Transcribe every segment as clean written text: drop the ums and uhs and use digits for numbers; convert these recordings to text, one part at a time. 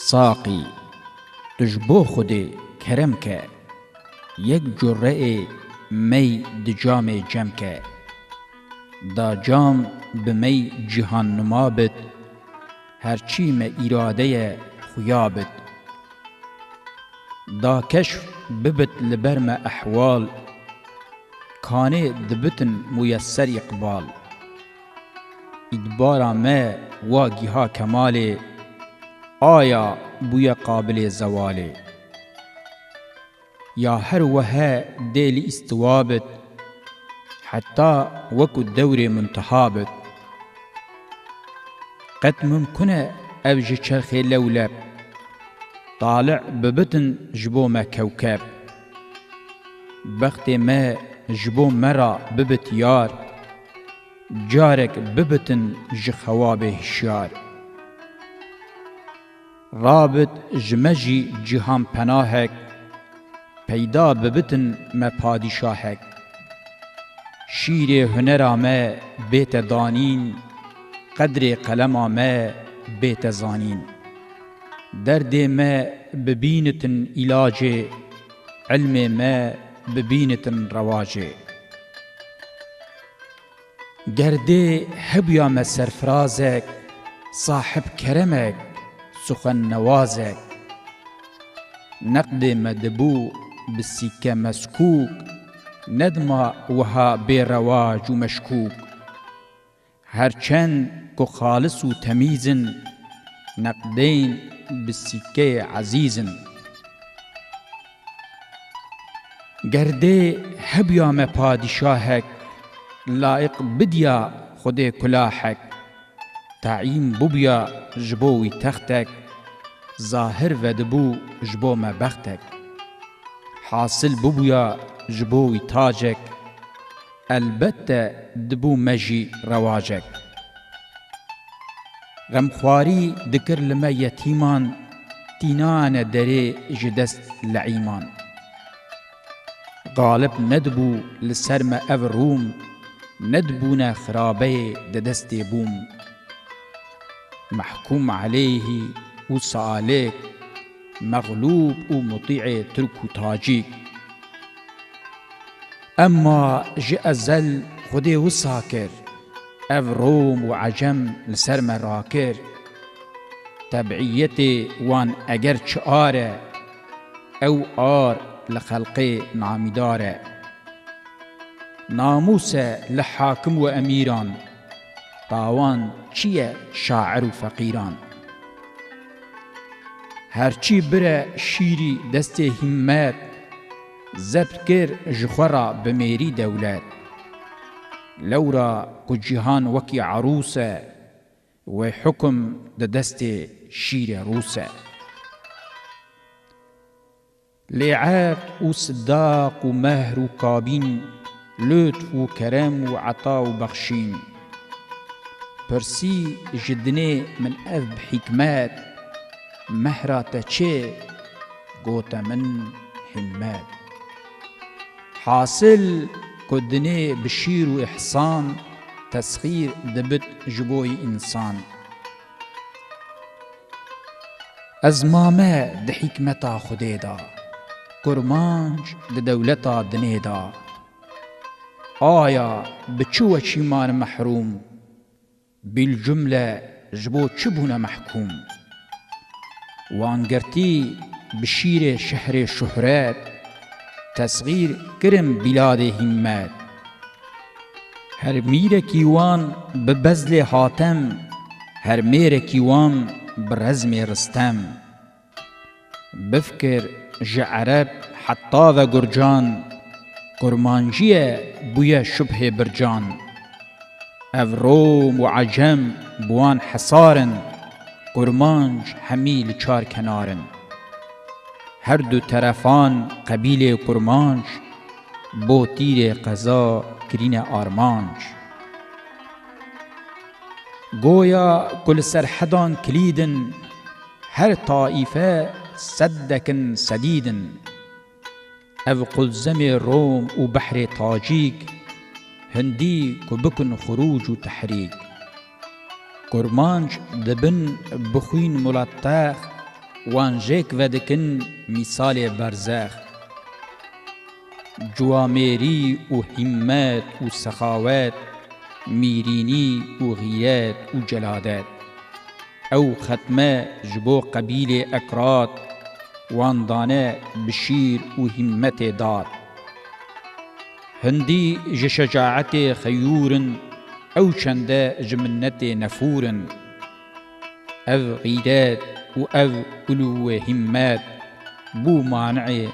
ساقی تجبو خودی کرم که یک جرعه می د جام جم که دا جام به می جهان نما بد هرچی me اراده خویا بد دا کشف ببت لبر me احوال کانه دبتن میسر اقبال ادبارا me واگیها کماله آیا بویا قابل زواله یا هر وها دیل استوابت حتی وکو دور منتحابت قد ممکنه اوج چرخی لولب طالع ببتن جبو ما کوكب بخت ما جبو مرا ببت یار جارك ببتن جخواب هشیار رابط جمجی جهان پناهک پیدا ببتن ما پادشاهک شیر هنر ما بیت دانین قدر قلم ما بیت زانین درد ما ببینتن علاج علم ما ببینتن رواج گرده هبیا ما سرفرازک صاحب کرمک سخن نوازک نقد مدبو بالسكة مسكوك ندما وها برواج ومشكوك هرچند كو خالص و تميزن نقدين بالسكة عزيزن گرده هبيا ما پادشاهك لائق بديا خود كلاحك تعيم ببيا جبوي تختك ظاهر ودبو جبو ما بختك حاصل ببویا جبوی تاجک البته دبو مجی رواجک غمخواری دکر لما یتیمان تینان دره جدست لعیمان غالب ندبو لسرم او روم ندبون خرابه ددست بوم محكوم عليه وصالك مغلوب ومطيع ترك تاجيك اما جاء زل خدي وساكر اف روم وعجم لسر مراكر تبعيتي وان اگر چاره او آر لخلقي نامداره ناموس لحاكم واميران طاوان چيه شاعر وفقيران هرچی بره شیری دست همت زبط کر جخورا بمیری دولت لورا کو جهان وکی عروسه و حکم دست شیر روسه لعاق و صداق و مهر و کابین لطف و کرم و عطا و بخشین پرسی جدنه من اف بحکمت مهراته چه گوت من همت حاصل کدنه بشیر و احسان تسخیر دبت جبوی انسان از مامه ده حکمتا خوده دا کرمانج ده دولتا دنه دا آیا بچو چیمان محروم بالجمله جبو چبون محکوم وانگرتی بشیر شهر شهرت تصغیر کرم بلاد همت هر میر کیوان ببزل حاتم هر میر کیوان برزم رستم بفکر جعرب حتی و گرجان کرمانجیه بویا شبه برجان او روم و عجم بوان حصارن کرمانج همیل چار کنارن هر دو طرفان قبیل کرمانج بو تیر قضا کرین آرمانج گویا کل سرحدان کلیدن هر طائفه صدکن سدیدن او قلزم روم و بحر تاجیک هندی که بکن خروج و تحریک کرمانج دبن بخوین ملطخ وانجیک ودکن مثال برزخ جوامری و همت و سخاوت میرینی و غیرت و جلادت او ختمه جبو قبیل اکراد واندانه بشیر و همت داد هندی جشجاعت خیورن او چنده جمنت نفورن او غیرت و او علو همت بو مانع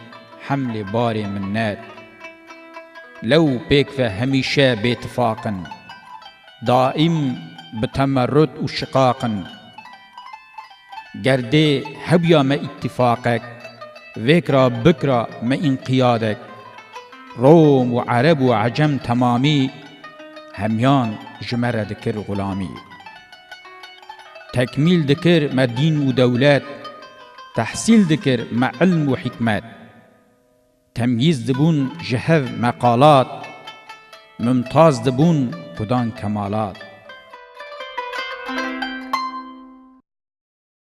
حمل بار منت لو بيك همیشه باتفاقا دائم بتمرد و شقاقا گرده هبیا ما اتفاقك وكرا بكرا ما انقيادك روم و عرب و عجم تمامی همیان جمره دکر غلامی تکمیل دکر ما دین و دولت تحصیل دکر ما علم و حکمت تمييز دبون جهف مقالات ممتاز دبون بدان كمالات